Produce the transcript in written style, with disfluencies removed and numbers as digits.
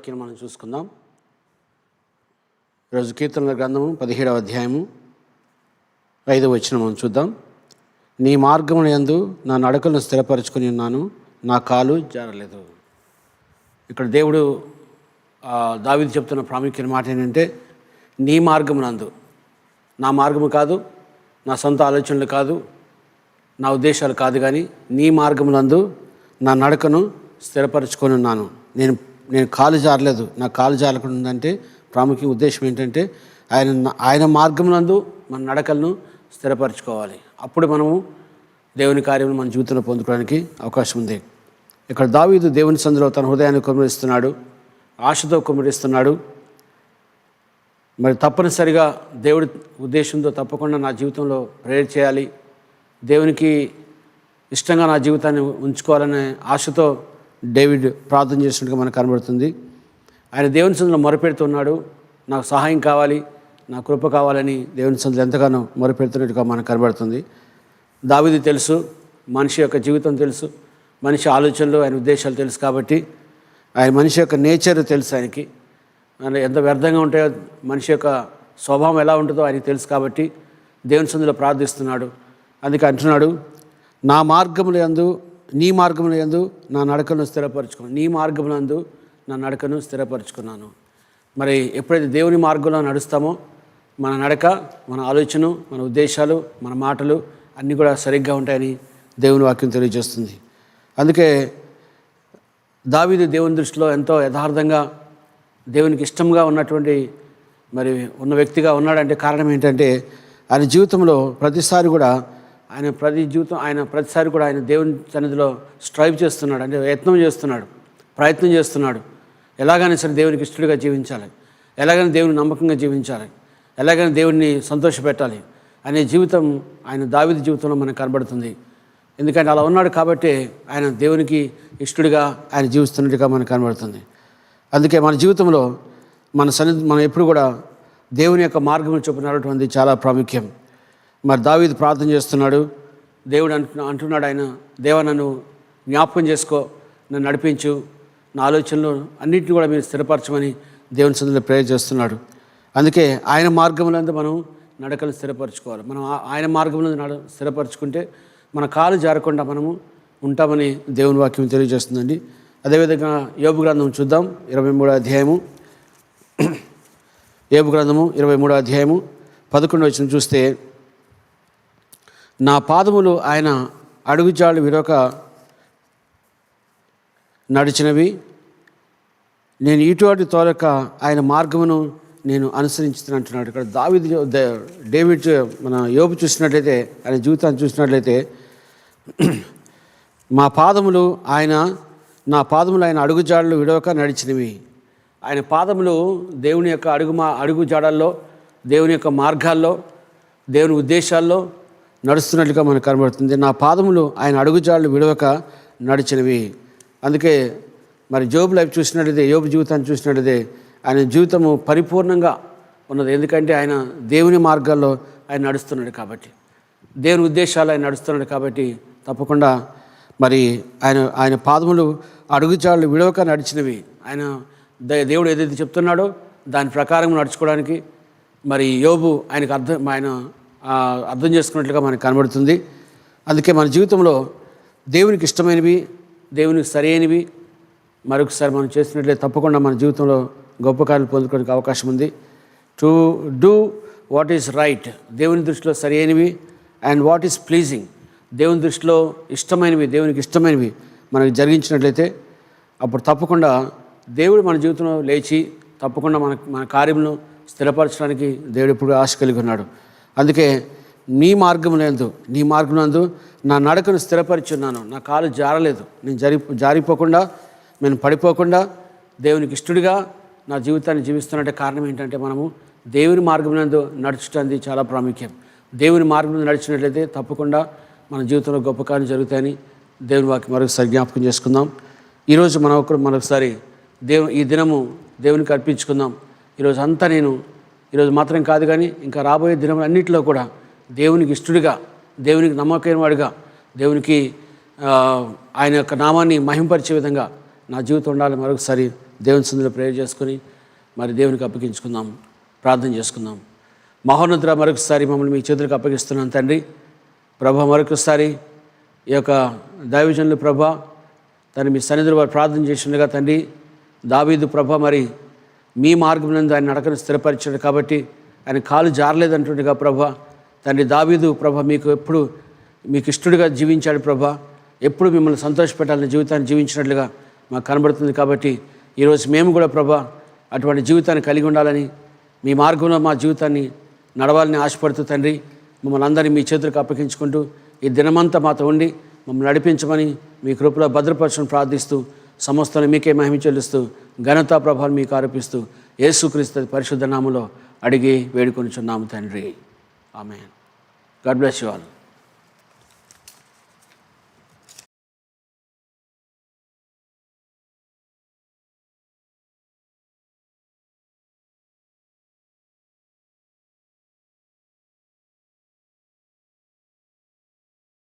వాక్యం మనం చూసుకుందాం. ఈరోజు కీర్తనల గ్రంథము 17వ అధ్యాయము 5వ వచనం మనం చూద్దాం. నీ మార్గముల యందు నా నడకలను స్థిరపరచుకుని ఉన్నాను, నా కాలు జారలేదు. ఇక్కడ దేవుడు దావీదు చెప్తున్న ప్రాముఖ్యమైన మాట ఏంటంటే, నీ మార్గమునందు, నా మార్గము కాదు, నా సొంత ఆలోచనలు కాదు, నా ఉద్దేశాలు కాదు, కానీ నీ మార్గమునందు నా నడకను స్థిరపరచుకొని ఉన్నాను. నేను కాలు జారలేదు. నా కాలు జారకుండా ఉందంటే ప్రాముఖ్య ఉద్దేశం ఏంటంటే, ఆయన మార్గమునందు మన నడకలను స్థిరపరచుకోవాలి. అప్పుడు మనము దేవుని కార్యములు మన జీవితంలో పొందుకోవడానికి అవకాశం ఉంది. ఇక్కడ దావీదు దేవుని సన్నిధిలో తన హృదయాన్ని కుమ్మరిస్తున్నాడు, ఆశతో కుమ్మరిస్తున్నాడు. మరి తప్పనిసరిగా దేవుడి ఉద్దేశంతో తప్పకుండా నా జీవితంలో ప్రేయర్ చేయాలి, దేవునికి ఇష్టంగా నా జీవితాన్ని ఉంచుకోవాలనే ఆశతో డేవిడ్ ప్రార్థన చేసినట్టుగా మనకు కనబడుతుంది. ఆయన దేవుని సన్నిధిలో మొరపెడుతున్నాడు, నాకు సహాయం కావాలి, నా కృప కావాలని దేవుని సన్నిధిలో ఎంతగానో మొరపెడుతున్నట్టుగా మనకు కనబడుతుంది. దావీదు తెలుసు, మనిషి యొక్క జీవితం తెలుసు, మనిషి ఆలోచనలు, ఆయన ఉద్దేశాలు తెలుసు. కాబట్టి ఆయన మనిషి యొక్క నేచర్ తెలుసు, ఆయనకి ఎంత వ్యర్థంగా ఉంటాయో, మనిషి యొక్క స్వభావం ఎలా ఉంటుందో ఆయనకి తెలుసు. కాబట్టి దేవుని సన్నిధిలో ప్రార్థిస్తున్నాడు. అందుకే అంటున్నాడు, నా మార్గముల యందు, నీ మార్గముల యందు నా నడకను స్థిరపరచుకున్నాను. నీ మార్గములందు నా నడకను స్థిరపరచుకున్నాను. మరి ఎప్పుడైతే దేవుని మార్గంలో నడుస్తామో మన నడక, మన ఆలోచన, మన ఉద్దేశాలు, మన మాటలు అన్నీ కూడా సరిగ్గా ఉంటాయని దేవుని వాక్యం తెలియజేస్తుంది. అందుకే దావీదు దేవుని దృష్టిలో ఎంతో యథార్థంగా, దేవునికి ఇష్టంగా ఉన్నటువంటి మరి ఉన్న వ్యక్తిగా ఉన్నాడంటే కారణం ఏంటంటే, ఆయన జీవితంలో ప్రతిసారి కూడా ఆయన ప్రతిసారి కూడా ఆయన దేవుని సన్నిధిలో స్ట్రైవ్ చేస్తున్నాడు, అంటే యత్నం చేస్తున్నాడు, ప్రయత్నం చేస్తున్నాడు. ఎలాగైనా సరే దేవునికి ఇష్టడిగా జీవించాలి, ఎలాగైనా దేవుని నమ్మకంగా జీవించాలి, ఎలాగైనా దేవుడిని సంతోషపెట్టాలి అనే జీవితం ఆయన దావీదు జీవితంలో మనకు కనబడుతుంది. ఎందుకంటే అలా ఉన్నాడు కాబట్టి ఆయన దేవునికి ఇష్టడిగా ఆయన జీవిస్తున్నట్టుగా మనకు కనబడుతుంది. అందుకే మన జీవితంలో మనం ఎప్పుడు కూడా దేవుని యొక్క మార్గం చొప్పున నడవటం చాలా ప్రాముఖ్యం. మరి దావీదు ప్రార్థన చేస్తున్నాడు, దేవుడు అంటున్నాడు, ఆయన దేవా నన్ను జ్ఞాపకం చేసుకో, నన్ను నడిపించు, నా ఆలోచనలు అన్నింటినీ కూడా మీరు స్థిరపరచమని దేవుని సన్నిధిలో ప్రేయర్ చేస్తున్నాడు. అందుకే ఆయన మార్గంలో మనం నడకలు స్థిరపరచుకోవాలి. మనం ఆయన మార్గంలో స్థిరపరచుకుంటే మన కాలు జారకుండా మనము ఉంటామని దేవుని వాక్యం తెలియజేస్తుందండి. అదేవిధంగా యోబు గ్రంథం చూద్దాం, 23వ అధ్యాయము. యోబు గ్రంథము 23వ అధ్యాయము 11వ వచనం చూస్తే, నా పాదములు ఆయన అడుగుజాడు విడవక నడిచినవి, నేను ఇటువంటి తోలక ఆయన మార్గమును నేను అనుసరించుతాను అంటున్నాడు. ఇక్కడ డేవిడ్ మన యోబు చూసినట్లయితే, ఆయన జీవితాన్ని చూసినట్లయితే, నా పాదములు ఆయన అడుగుజాడలు విడవక నడిచినవి. ఆయన పాదములు దేవుని యొక్క అడుగు జాడల్లో, దేవుని యొక్క మార్గాల్లో, దేవుని ఉద్దేశాల్లో నడుస్తున్నట్లుగా మనకు కనబడుతుంది. నా పాదములు ఆయన అడుగుజాడలు విడవక నడిచినవి. అందుకే మరి యోబు లైఫ్ చూసినట్లయితే, యోబు జీవితాన్ని చూసినట్లయితే ఆయన జీవితము పరిపూర్ణంగా ఉన్నది. ఎందుకంటే ఆయన దేవుని మార్గాల్లో ఆయన నడుస్తున్నాడు కాబట్టి, దేవుని ఉద్దేశాలు ఆయన నడుస్తున్నాడు కాబట్టి తప్పకుండా మరి ఆయన పాదములు అడుగుజాడలు విడవక నడిచినవి. ఆయన దేవుడు ఏదైతే చెప్తున్నాడో దాని ప్రకారం నడుచుకోవడానికి మరి యోబు ఆయనకు అర్థం చేసుకున్నట్లుగా మనకు కనబడుతుంది. అందుకే మన జీవితంలో దేవునికి ఇష్టమైనవి, దేవునికి సరైనవి మరొకసారి మనం చేసినట్లయితే తప్పకుండా మన జీవితంలో గొప్ప కార్యాలు పొందుకోవడానికి అవకాశం ఉంది. To do what is right, దేవుని దృష్టిలో సరైనవి, అండ్ వాట్ ఈస్ ప్లీజింగ్, దేవుని దృష్టిలో ఇష్టమైనవి, దేవునికి ఇష్టమైనవి మనకు జరిగించినట్లయితే అప్పుడు తప్పకుండా దేవుడు మన జీవితంలో లేచి తప్పకుండా మన కార్యములను స్థిరపరచడానికి దేవుడు ఎప్పుడు ఆశ కలిగి ఉన్నాడు. అందుకే నీ మార్గమునందు నా నడకను స్థిరపరిచున్నాను, నా కాలు జారలేదు, నేను జారిపోకుండా, నేను పడిపోకుండా దేవునికి ఇష్టడిగా నా జీవితాన్ని జీవిస్తున్నట్టే. కారణం ఏంటంటే మనము దేవుని మార్గమునందు నడుచడానికి చాలా ప్రాముఖ్యం. దేవుని మార్గంలో నడిచినట్లయితే తప్పకుండా మన జీవితంలో గొప్ప కార్యాలు జరుగుతాయని దేవుని వాక్యం మరొకసారి జ్ఞాపకం చేసుకుందాం. ఈరోజు మరొకసారి ఈ దినము దేవునికి అర్పించుకుందాం. ఈరోజు మాత్రం కాదు కానీ ఇంకా రాబోయే దినములన్నింటిలో కూడా దేవునికి ఇష్టడిగా, దేవునికి నమ్మకమైన వాడిగా, దేవునికి ఆయన యొక్క నామాన్ని మహింపరిచే విధంగా నా జీవితం ఉండాలి. మరొకసారి దేవుని సన్నిధిలో ప్రేయర్ చేసుకుని మరి దేవునికి అప్పగించుకుందాం, ప్రార్థన చేసుకుందాం. మహోన్నతుడా, మరొకసారి మమ్మల్ని మీ చేతులకు అప్పగిస్తున్నాను తండ్రి. ప్రభా, మరొకసారి ఈ యొక్క దైవజనులు ప్రభా తను మీ సన్నిధిలో వారు ప్రార్థన చేసిండగా తండ్రి, దావీదు ప్రభా మరి మీ మార్గం నందు ఆయన నడకను స్థిరపరిచాడు కాబట్టి ఆయన కాలు జారలేదంటుండగా ప్రభా తండ్రి, దావీదు ప్రభా మీకు ఇష్టడుగా జీవించాడు ప్రభా. ఎప్పుడు మిమ్మల్ని సంతోషపెట్టాలని జీవితాన్ని జీవించినట్లుగా మాకు కనబడుతుంది. కాబట్టి ఈరోజు మేము కూడా ప్రభా అటువంటి జీవితాన్ని కలిగి ఉండాలని, మీ మార్గంలో మా జీవితాన్ని నడవాలని ఆశపడుతూ తండ్రి, మమ్మల్ని అందరినీ మీ చేతులకు అప్పగించుకుంటూ ఈ దినమంతా మాతో ఉండి మమ్మల్ని నడిపించమని మీ కృపలో భద్రపరచని ప్రార్థిస్తూ సమస్తాన్ని మీకే మహిమ చెల్లిస్తూ ఘనతా ప్రభావం మీకు ఆరోపిస్తూ యేసుక్రీస్తు పరిశుద్ధ నామములో అడిగి వేడుకొనిచున్నాము తండ్రి. Amen. God bless you all.